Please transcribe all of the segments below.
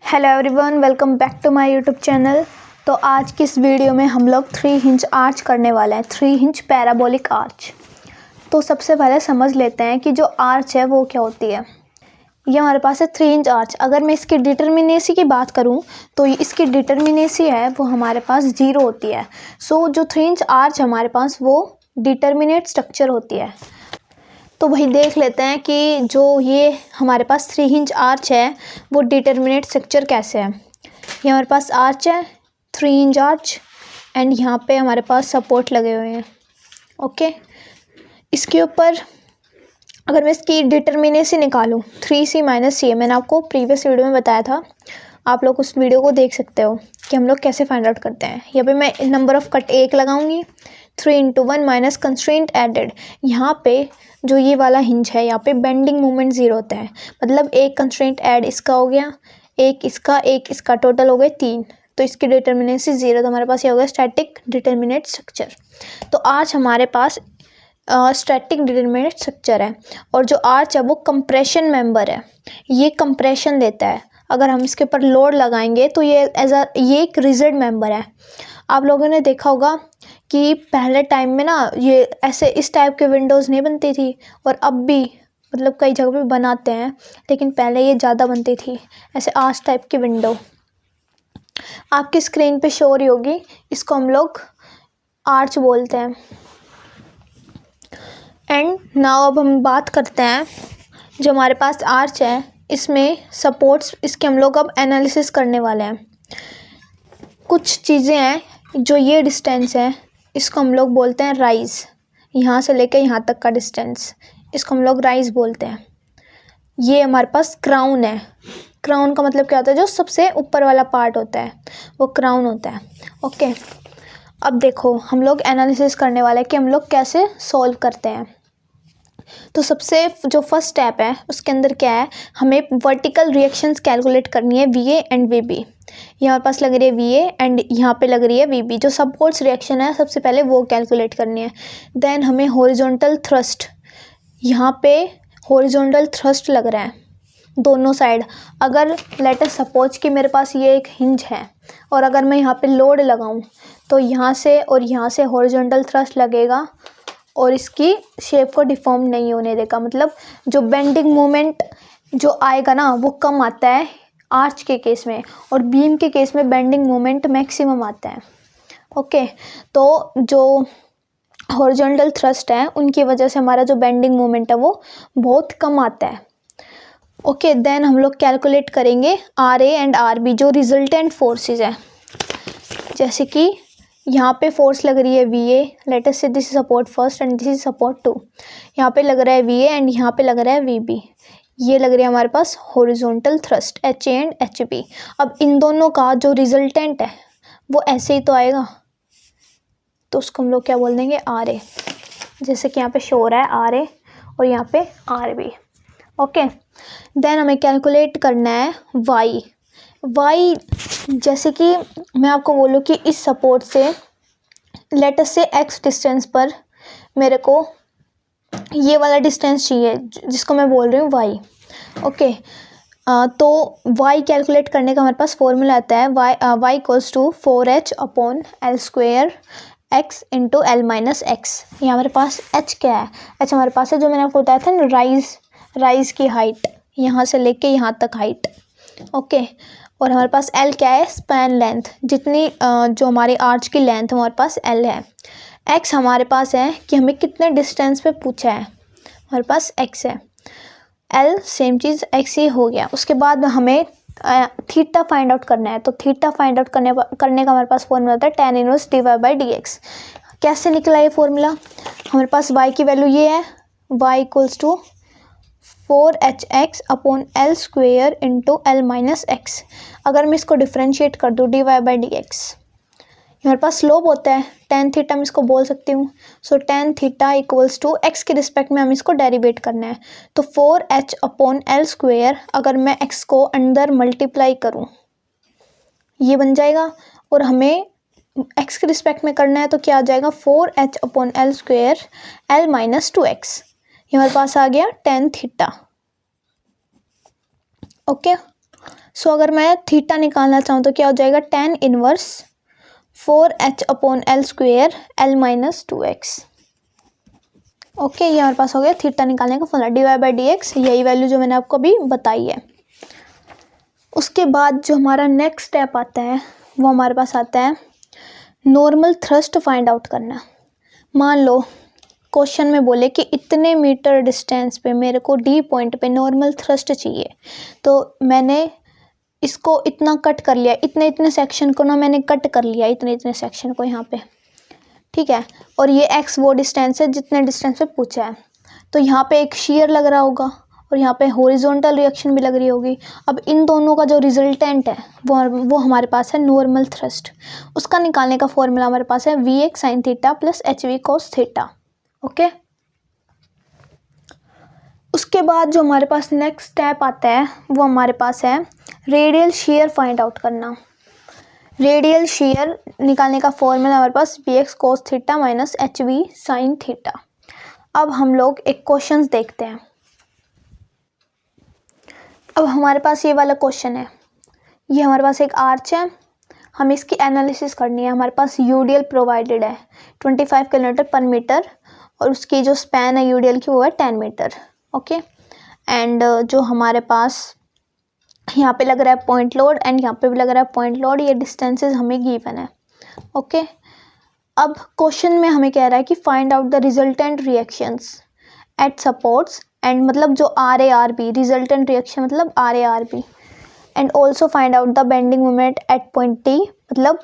Hello everyone, welcome back to my YouTube channel. तो आज की इस वीडियो में हम लोग 3 इंच आर्च करने वाले हैं, 3 इंच पैराबोलिक आर्च। तो सबसे पहले समझ लेते हैं कि जो आर्च है वो क्या होती है। ये हमारे पास है 3 इंच आर्च। अगर मैं इसकी डिटर्मिनेसी की बात करूं तो इसकी डिटर्मिनेसी है वो हमारे पास 0 होती है। सो जो 3 इंच आर्च हमारे पास वो डिटर्मिनेट स्ट्रक्चर होती है। तो वही देख लेते हैं कि जो ये हमारे पास 3 इंच आर्च है वो डिटर्मिनेट स्ट्रक्चर कैसे है। ये हमारे पास आर्च है, 3 इंच आर्च, एंड यहाँ पे हमारे पास सपोर्ट लगे हुए हैं। ओके, इसके ऊपर अगर मैं इसकी डिटर्मिनेसी निकालूँ 3c - c, मैंने आपको प्रीवियस वीडियो में बताया था, आप लोग उस वीडियो को देख सकते हो कि हम लोग कैसे फाइंड आउट करते हैं। यहाँ पे मैं नंबर ऑफ कट 1 लगाऊंगी, 3 × 1 माइनस कंस्ट्रेंट एडेड। यहाँ पे जो ये वाला हिंज है यहाँ पे बेंडिंग मोमेंट 0 होता है, मतलब एक कंस्ट्रेंट ऐड इसका हो गया, एक इसका टोटल हो गए 3। तो इसकी डिटर्मिनेसी 0, तो हमारे पास ये हो गया स्टैटिक डिटर्मिनेट स्ट्रक्चर। तो आज हमारे पास स्टैटिक डिटर्मिनेट स्ट्रक्चर है, और जो आर्च है वो कंप्रेशन मेंबर है, ये कंप्रेशन देता है। अगर हम इसके ऊपर लोड लगाएंगे तो ये ये एक रिजिड मेंबर है। आप लोगों ने देखा होगा कि पहले टाइम में ना ये ऐसे इस टाइप के विंडोज़ नहीं बनती थी, और अब भी मतलब कई जगह पे बनाते हैं, लेकिन पहले ये ज़्यादा बनती थी ऐसे आर्च टाइप की विंडो। आपकी स्क्रीन पे शो हो रही होगी, इसको हम लोग आर्च बोलते हैं। एंड नाउ अब हम बात करते हैं जो हमारे पास आर्च है इसमें सपोर्ट्स, इसके हम लोग अब एनालिसिस करने वाले हैं। कुछ चीज़ें हैं, जो ये डिस्टेंस है इसको हम लोग बोलते हैं राइज, यहाँ से लेके यहाँ तक का डिस्टेंस इसको हम लोग राइज बोलते हैं। ये हमारे पास क्राउन है। क्राउन का मतलब क्या होता है, जो सबसे ऊपर वाला पार्ट होता है वो क्राउन होता है। ओके, अब देखो हम लोग एनालिसिस करने वाले हैं कि हम लोग कैसे सॉल्व करते हैं। तो सबसे जो फर्स्ट स्टेप है उसके अंदर क्या है, हमें वर्टिकल रिएक्शंस कैलकुलेट करनी है, VA एंड VB। यहाँ हमारे पास लग रही है VA एंड यहाँ पे लग रही है VB। जो सपोर्ट्स रिएक्शन है सबसे पहले वो कैलकुलेट करनी है। देन हमें हॉरिजॉन्टल थ्रस्ट, यहाँ पे हॉरिजॉन्टल थ्रस्ट लग रहा है दोनों साइड। अगर लेट अस सपोज कि मेरे पास ये एक हिंज है और अगर मैं यहाँ पे लोड लगाऊँ तो यहाँ से और यहाँ से हॉरिजॉन्टल थ्रस्ट लगेगा और इसकी शेप को डिफॉर्म नहीं होने देगा। मतलब जो बेंडिंग मोमेंट जो आएगा ना वो कम आता है आर्च के केस में, और बीम के केस में बेंडिंग मोमेंट मैक्सिमम आता है। ओके, तो जो हॉरिजॉन्टल थ्रस्ट है उनकी वजह से हमारा जो बेंडिंग मोमेंट है वो बहुत कम आता है। ओके, देन हम लोग कैलकुलेट करेंगे RA एंड RB जो रिजल्टेंट फोर्सेस है। जैसे कि यहाँ पे फोर्स लग रही है VA, लेट अस से this is support first and this is support 2। यहाँ पे लग रहा है VA एंड यहाँ पे लग रहा है VB। ये लग रही है हमारे पास horizontal thrust HA and HB। अब इन दोनों का जो रिजल्टेंट है वो ऐसे ही तो आएगा, तो उसको हम लोग क्या बोल देंगे, RA। जैसे कि यहाँ पे शो हो रहा है RA और यहाँ पे RB। ओके, देन हमें कैलकुलेट करना है Y। जैसे कि मैं आपको बोलूँ कि इस सपोर्ट से लेट अस से X डिस्टेंस पर मेरे को ये वाला डिस्टेंस चाहिए जिसको मैं बोल रही हूँ Y। ओके, तो Y कैलकुलेट करने का हमारे पास फॉर्मूला आता है Y equals to 4H/L² X × L - X। ये हमारे पास H क्या है, H हमारे पास है जो मैंने आपको बताया था ना, राइज की हाइट, यहाँ से लेके यहाँ तक हाइट। ओके, और हमारे पास L क्या है, स्पैन लेंथ, जितनी जो हमारी आर्च की लेंथ हमारे पास L है। X हमारे पास है कि हमें कितने डिस्टेंस पे पूछा है, हमारे पास X है। L सेम चीज़ X ही हो गया। उसके बाद हमें थीटा फाइंड आउट करना है। तो थीटा फाइंड आउट करने का हमारे पास फॉर्मूला होता है tan इनवर्स dy/dx। कैसे निकला ये फॉर्मूला, हमारे पास y की वैल्यू ये है, y equals to 4HX/L² × L - X। अगर मैं इसको डिफ्रेंशिएट कर दूँ dy/dx, हमारे पास स्लोप होता है tan थीटा, मैं इसको बोल सकती हूँ। So tan theta equals to x के रिस्पेक्ट में हम इसको डेरिवेट करना है। तो 4H/L², अगर मैं x को अंदर मल्टीप्लाई करूँ ये बन जाएगा, और हमें x के रिस्पेक्ट में करना है तो क्या आ जाएगा, 4H/L² L - 2x। ये हमारे पास आ गया tan थीटा। ओके, सो अगर मैं थीटा निकालना चाहूँ तो क्या हो जाएगा, tan inverse 4h/l² l-2x। Okay, ये हमारे पास हो गया थीटा निकालने का फॉर्मूला, dy/dx, यही वैल्यू जो मैंने आपको अभी बताई है। उसके बाद जो हमारा नेक्स्ट स्टेप आता है वो हमारे पास आता है नॉर्मल थ्रस्ट फाइंड आउट करना। मान लो क्वेश्चन में बोले कि इतने मीटर डिस्टेंस पे मेरे को डी पॉइंट पे नॉर्मल थ्रस्ट चाहिए, तो मैंने इसको इतना कट कर लिया, इतने इतने सेक्शन को ना मैंने कट कर लिया, इतने इतने सेक्शन को यहाँ पे, ठीक है। और ये x वो डिस्टेंस है जितने डिस्टेंस पे पूछा है। तो यहाँ पे एक शेयर लग रहा होगा और यहाँ पे हॉरिजॉन्टल रिएक्शन भी लग रही होगी। अब इन दोनों का जो रिजल्टेंट है वो हमारे पास है नॉर्मल थ्रस्ट। उसका निकालने का फॉर्मूला हमारे पास है Vx sin theta plus HV cos theta. Okay, उसके बाद जो हमारे पास नेक्स्ट स्टेप आता है वो हमारे पास है रेडियल शेयर फाइंड आउट करना। रेडियल शेयर निकालने का फॉर्मूला हमारे पास Vx cos theta minus HV sin theta. अब हम लोग एक क्वेश्चन देखते हैं। अब हमारे पास ये वाला क्वेश्चन है, ये हमारे पास एक आर्च है, हमें इसकी एनालिसिस करनी है। हमारे पास यूडीएल प्रोवाइडेड है 25 किलोमीटर पर मीटर और उसकी जो स्पैन है यूडीएल की वो है 10 मीटर। ओके, एंड जो हमारे पास यहाँ पे लग रहा है पॉइंट लोड एंड यहाँ पे भी लग रहा है पॉइंट लोड, ये डिस्टेंसेस हमें गिवन है। ओके, अब क्वेश्चन में हमें कह रहा है कि find out the resultant reactions at supports and मतलब जो RARB, रिजल्टेंट रिएक्शन मतलब RARB, and also find out the bending moment at point T, मतलब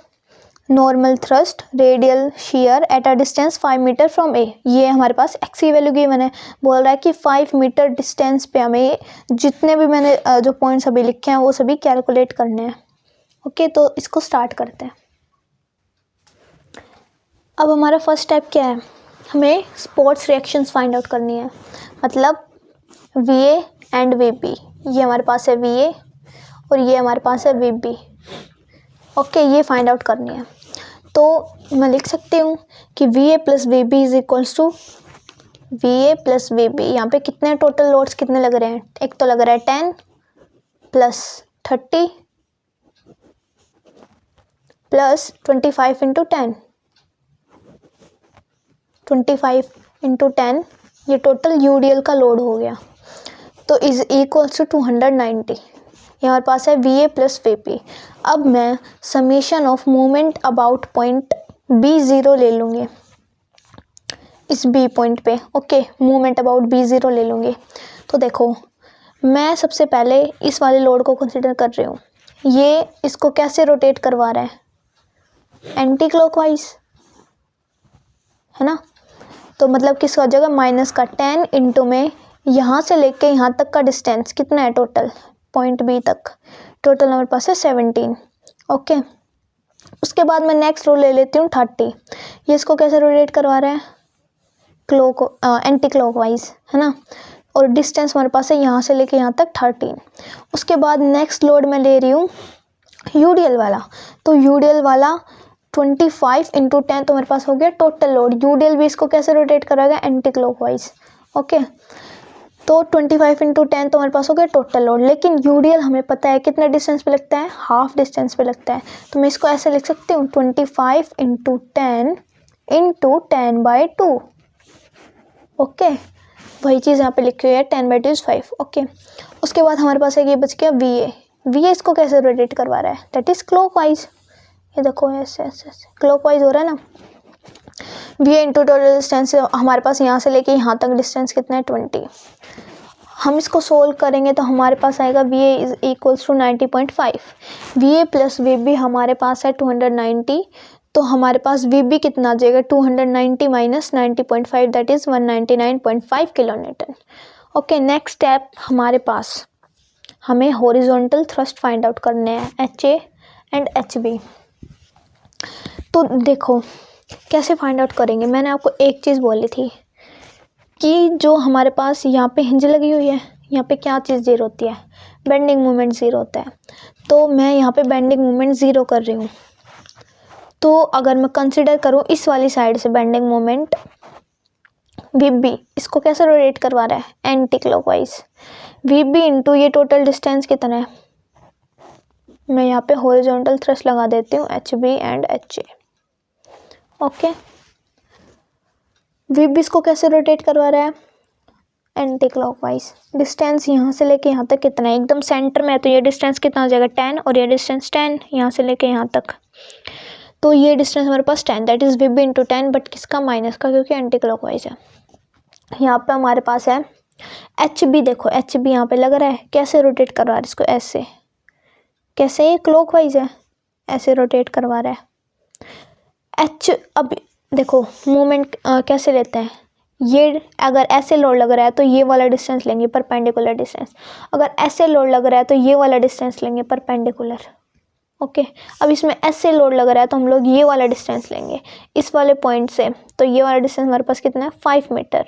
normal thrust, radial shear at a distance 5 metre from A. ये हमारे पास x की value given है, बोल रहा है कि 5 मीटर डिस्टेंस पे हमें जितने भी मैंने जो पॉइंट्स अभी लिखे हैं वो सभी कैलकुलेट करने हैं। ओके, तो इसको स्टार्ट करते हैं। अब हमारा फर्स्ट स्टेप क्या है, हमें स्पोर्ट्स रिएक्शंस फाइंड आउट करनी है, मतलब VA एंड VB। ये हमारे पास है VA और ये हमारे पास है VB। ओके, ये फाइंड आउट करनी है। तो मैं लिख सकती हूँ कि VA plus VB is equals to VA plus VB। यहाँ पे कितने टोटल लोड्स कितने लग रहे हैं, एक तो लग रहा है 10 प्लस 30 प्लस 25 इंटू 10, 25 इंटू 10, ये टोटल यूडीएल का लोड हो गया। तो इज इक्वल्स टू 290। ये हमारे पास है VA प्लस VB। अब मैं summation of movement about point B0 ले लूँगी इस B पॉइंट पे। ओके, मूवमेंट अबाउट B0 ले लूँगी। तो देखो, मैं सबसे पहले इस वाले लोड को कंसिडर कर रही हूँ। ये इसको कैसे रोटेट करवा रहा है, एंटी क्लॉकवाइज, है ना। तो मतलब किस हो जाएगा, माइनस का 10 इंटू में यहाँ से लेके यहाँ तक का डिस्टेंस कितना है टोटल, पॉइंट B तक, टोटल हमारे पास है 17। ओके, उसके बाद मैं नेक्स्ट रो ले लेती हूँ 30। ये इसको कैसे रोटेट करवा रहा है, एंटी क्लॉकवाइज, है ना। और डिस्टेंस हमारे पास है यहाँ से लेके यहाँ तक 13। उसके बाद नेक्स्ट लोड मैं ले रही हूँ यूडीएल वाला। तो यूडीएल वाला 25 इंटू 10, तो मेरे पास हो गया टोटल लोड। यूडीएल भी इसको कैसे रोटेट कराएगा, एंटी क्लॉकवाइज। ओके, तो 25 इंटू 10 तो हमारे पास हो गया टोटल लोड। लेकिन यूडीएल हमें पता है कितने डिस्टेंस पे लगता है, हाफ डिस्टेंस पे लगता है। तो मैं इसको ऐसे लिख सकती हूँ 25 इंटू 10 इंटू 10/2। ओके, वही चीज़ यहाँ पे लिखी हुई है, 10/2 इज 5। ओके, उसके बाद हमारे पास है ये बच गया VA। VA इसको कैसे रोटेट करवा रहा है, दैट इज क्लॉकवाइज। ये देखो ऐसे ऐसे ऐसे क्लॉकवाइज हो रहा है ना। VA इंटू टोटल डिस्टेंस हमारे पास यहाँ से लेके यहाँ तक डिस्टेंस कितना है 20। हम इसको सोल्व करेंगे तो हमारे पास आएगा VA is equals to 90.5। VA plus VB हमारे पास है 290। तो हमारे पास VB कितना आ जाएगा, 290 minus 90.5, that is 199.5 kilonewton. Okay, next step हमारे पास, हमें हॉरिजॉन्टल थ्रस्ट फाइंड आउट करने हैं HA एंड HB। तो देखो कैसे फाइंड आउट करेंगे। मैंने आपको एक चीज़ बोली थी कि जो हमारे पास यहाँ पे हिंज लगी हुई है, यहाँ पे क्या चीज़ ज़ीरो होती है, बेंडिंग मोमेंट ज़ीरो होता है। तो मैं यहाँ पे बेंडिंग मोमेंट ज़ीरो कर रही हूँ। तो अगर मैं कंसिडर करूँ इस वाली साइड से बेंडिंग मोमेंट VB, इसको कैसे रोटेट करवा रहा है, एंटी क्लॉकवाइज। VB इंटू ये टोटल डिस्टेंस कितना है मैं यहाँ पे हॉरिजॉन्टल थ्रस्ट लगा देती हूँ HB and HA। Okay, VB इसको कैसे रोटेट करवा रहा है? Anti clockwise. डिस्टेंस यहाँ से लेके यहाँ तक कितना है? एकदम सेंटर में है तो ये डिस्टेंस कितना हो जाएगा? 10, और ये डिस्टेंस 10 यहाँ से लेके यहाँ तक, तो ये डिस्टेंस हमारे पास 10, that is VB into 10, but किसका? माइनस का, क्योंकि एंटी क्लॉकवाइज है। यहाँ पे हमारे पास है HB। देखो HB यहाँ पे लग रहा है, कैसे रोटेट करवा रहा है इसको? ऐसे। कैसे? ये क्लॉकवाइज है, ऐसे रोटेट करवा रहा है। अब देखो मोमेंट कैसे लेते हैं? ये अगर ऐसे लोड लग रहा है तो ये वाला डिस्टेंस लेंगे, परपेंडिकुलर डिस्टेंस। अगर ऐसे लोड लग रहा है तो ये वाला डिस्टेंस लेंगे, परपेंडिकुलर। ओके, अब इसमें ऐसे लोड लग रहा है तो हम लोग ये वाला डिस्टेंस लेंगे इस वाले पॉइंट से, तो ये वाला डिस्टेंस हमारे पास कितना है? 5 मीटर।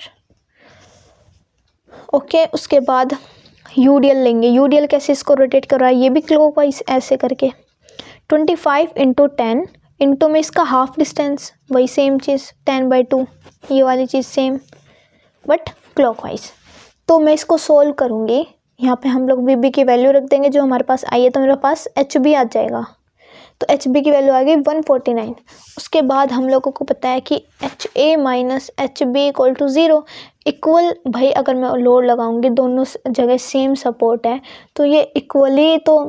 ओके, उसके बाद यूडीएल लेंगे। यूडीएल कैसे इसको रोटेट कर रहा है? ये भी क्लॉकवाइज ऐसे करके। 25 इंटू 10 इंटू में इसका हाफ डिस्टेंस, वही सेम चीज़ 10/2, ये वाली चीज़ सेम बट क्लॉकवाइज। तो मैं इसको सोल्व करूँगी। यहाँ पे हम लोग VB की वैल्यू रख देंगे जो हमारे पास आई है, तो मेरे पास HB आ जाएगा। तो HB की वैल्यू आ गई 149। उसके बाद हम लोगों को पता है कि HA minus HB equal to 0। Equal, भाई अगर मैं लोड लगाऊंगी दोनों जगह सेम सपोर्ट है तो ये इक्वली, तो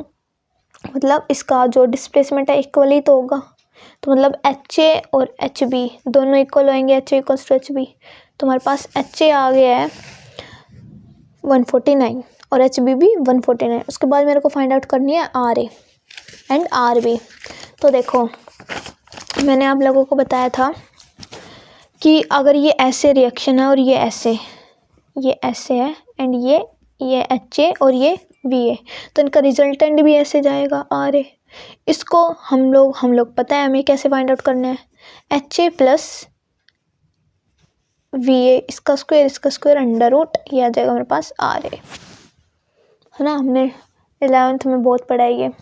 मतलब इसका जो डिस्प्लेसमेंट है इक्वली तो होगा। तो मतलब HA और HB दोनों इक्वल होंगे, HA इक्वल्स टू HB। तो हमारे पास HA आ गया है 149 और HB भी 149। उसके बाद मेरे को फाइंड आउट करनी है RA एंड RB। तो देखो मैंने आप लोगों को बताया था कि अगर ये ऐसे रिएक्शन है और ये ऐसे है एंड ये HA और ये VA, तो इनका रिजल्टेंट भी ऐसे जाएगा RA। इसको हम लोग पता है हमें कैसे फाइंड आउट करना है? HA प्लस VA, इसका स्क्वायर अंडर रूट, ये आ जाएगा हमारे पास RA, है ना? हमने 11th में बहुत पढ़ाई है।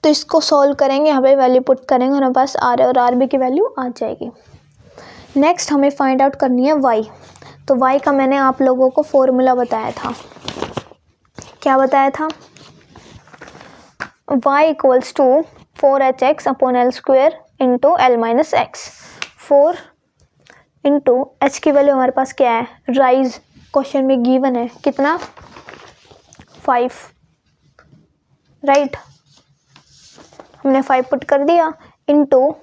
तो इसको सॉल्व करेंगे, यहाँ पे वैल्यू पुट करेंगे, हमारे पास RA और RB की वैल्यू आ जाएगी। नेक्स्ट हमें फाइंड आउट करनी है Y। तो Y का मैंने आप लोगों को फॉर्मूला बताया था। क्या बताया था? Y equals to 4HX upon L square into L minus x. 4 into H की वैल्यू हमारे पास क्या है? राइज, क्वेश्चन में गिवन है कितना? 5, राइट। हमने 5 पुट कर दिया इंटू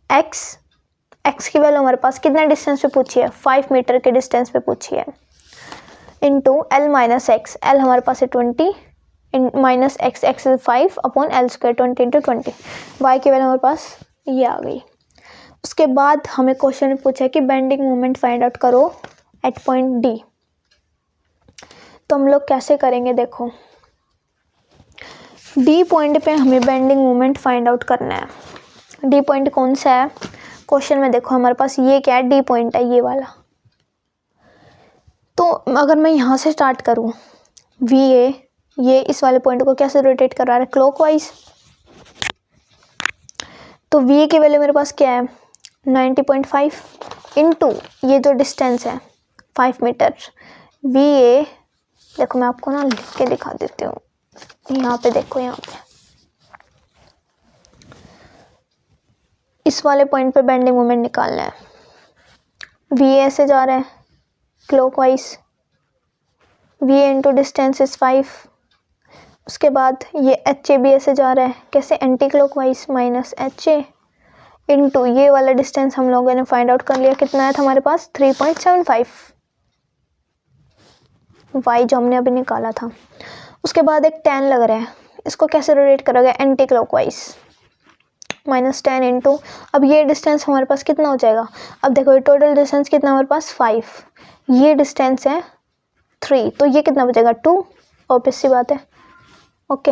x की वैल्यू हमारे पास कितना डिस्टेंस पे पूछी है? 5 मीटर के डिस्टेंस पे पूछी है, into L minus x. L हमारे पास है 20 minus x is 5 upon L square 20 into 20। y की वैल्यू हमारे पास ये आ गई। उसके बाद हमें क्वेश्चन में पूछा है कि बेंडिंग मोमेंट फाइंड आउट करो एट पॉइंट D। तो हम लोग कैसे करेंगे? देखो D पॉइंट पे हमें बेंडिंग मोमेंट फाइंड आउट करना है। D पॉइंट कौन सा है क्वेश्चन में? देखो हमारे पास ये क्या है? D पॉइंट है, ये वाला। तो अगर मैं यहाँ से स्टार्ट करूँ, VA ये इस वाले पॉइंट को कैसे रोटेट करा रहा है? क्लॉकवाइज। तो VA की वैल्यू मेरे पास क्या है? 90.5 इंटू ये जो डिस्टेंस है 5 मीटर। VA देखो मैं आपको ना लिख के दिखा देती हूँ, यहाँ पे देखो, यहाँ पे इस वाले पॉइंट पे बेंडिंग मोमेंट निकालना है। VA ऐसे जा रहा है clockwise, VA into distance is 5। उसके बाद ये HA भी ऐसे जा रहा है, कैसे? Anti clockwise, minus HA into ये वाला डिस्टेंस हम लोगों ने फाइंड आउट कर लिया, कितना आया था हमारे पास? 3.75, y जो हमने अभी निकाला था। उसके बाद एक 10 लग रहा है, इसको कैसे रोटेट करोगे? एंटी क्लॉकवाइज, माइनस 10 इंटू, अब ये डिस्टेंस हमारे पास कितना हो जाएगा? अब देखो ये टोटल डिस्टेंस कितना हमारे पास? 5, ये डिस्टेंस है 3, तो ये कितना बचेगा? 2, ऑब्वियस सी बात है। ओके,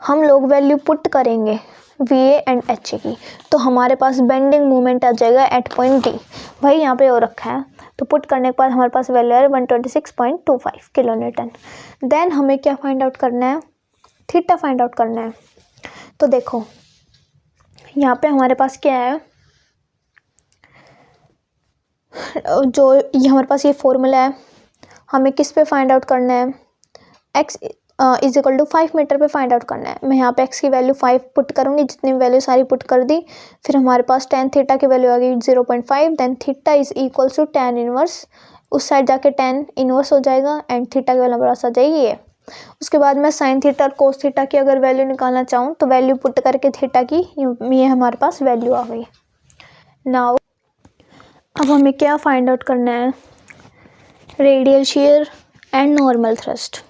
हम लोग वैल्यू पुट करेंगे VA एंड HA की, तो हमारे पास बेंडिंग मोमेंट आ जाएगा एट पॉइंट D। भाई यहाँ पे हो रखा है, तो पुट करने के बाद हमारे पास वैल्यू है 126.25 किलो न्यूटन। देन हमें क्या फाइंड आउट करना है? थीटा फाइंड आउट करना है। तो देखो यहाँ पे हमारे पास क्या है, जो ये हमारे पास ये फॉर्मूला है, हमें किस पे फाइंड आउट करना है? x is equal to 5 metre पे फाइंड आउट करना है। मैं यहाँ पे एक्स की वैल्यू 5 पुट करूँगी, जितनी वैल्यू सारी पुट कर दी। फिर हमारे पास tan थीटा की वैल्यू आ गई 0.5, then theta is equals to tan inverse, उस साइड जाके tan इनवर्स हो जाएगा एंड थीटा की वैल्यू हमारे पास आ जाएगी ये। उसके बाद मैं साइन थीटा और कोस थीटा की अगर वैल्यू निकालना चाहूँ तो वैल्यू पुट करके थीटा की ये हमारे पास वैल्यू आ गई। नाउ अब हमें क्या फाइंड आउट करना है, radial shear and normal thrust.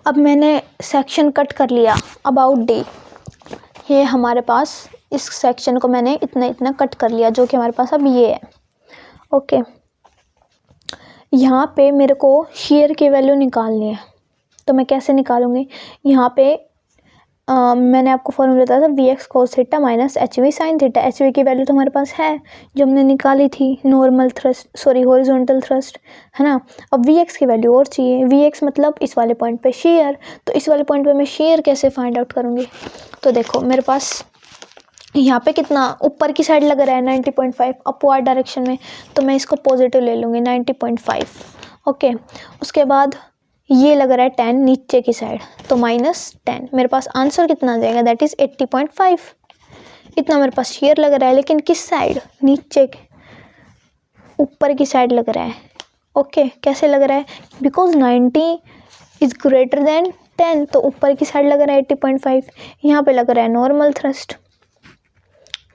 अब मैंने सेक्शन कट कर लिया अबाउट डी, ये हमारे पास इस सेक्शन को मैंने इतना इतना कट कर लिया जो कि हमारे पास अब ये है। ओके, यहाँ पे मेरे को शियर की वैल्यू निकालनी है, तो मैं कैसे निकालूंगी। यहाँ पे मैंने आपको फॉर्मूला बताया था V x cos theta minus H V sine theta. H V की वैल्यू तो हमारे पास है जो हमने निकाली थी, normal thrust sorry horizontal thrust, है ना। अब वी एक्स की वैल्यू और चाहिए, वी एक्स मतलब इस वाले पॉइंट पे शेयर, तो इस वाले पॉइंट पे मैं शेयर कैसे फाइंड आउट करूँगी। तो देखो मेरे पास यहाँ पे कितना ऊपर की साइड लग रहा है 90.5 अपवर्ड डायरेक्शन में, तो मैं इसको पॉजिटिव ले लूँगी 90.5। ओके, उसके बाद ये लग रहा है 10 नीचे की साइड, तो -10। मेरे पास आंसर कितना आ जाएगा, दैट इज़ 80.5। इतना मेरे पास शेयर लग रहा है, लेकिन किस साइड, नीचे ऊपर की साइड लग रहा है। ओके, कैसे लग रहा है, बिकॉज 90 इज़ ग्रेटर देन 10, तो ऊपर की साइड लग रहा है 80.5। यहाँ पे लग रहा है नॉर्मल थ्रस्ट,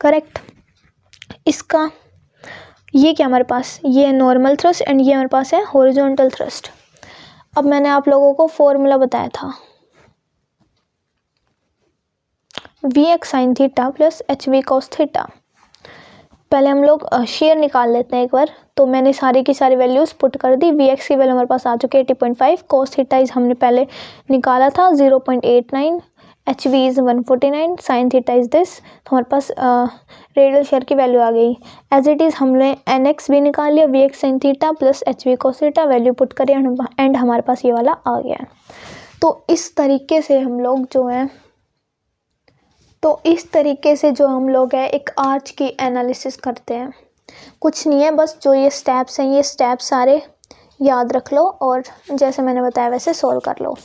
करेक्ट। इसका ये क्या हमारे पास, ये है नॉर्मल थ्रस्ट एंड ये हमारे पास है हॉरिजॉन्टल थ्रस्ट। अब मैंने आप लोगों को फॉर्मूला बताया था V x sine theta plus H V cos theta. पहले हम लोग शेयर निकाल लेते हैं एक बार। तो मैंने सारी की सारी वैल्यूज़ पुट कर दी। वी एक्स की वैल्यू हमारे पास आ चुकी है 80.5, कॉस थीटा इज हमने पहले निकाला था 0.89, H V is 149, sine theta is this. तो हमारे पास रेडियल शेयर की वैल्यू आ गई। एज इट इज़ हमने एन एक्स भी निकाल लिया, V x sine theta plus H V cos theta, value put करिए एंड हमारे पास ये वाला आ गया। तो इस तरीके से हम लोग जो हैं एक आर्च की एनालिसिस करते हैं। कुछ नहीं है, बस जो ये स्टेप्स हैं, ये स्टेप्स सारे याद रख लो और जैसे मैंने बताया वैसे सॉल्व कर लो।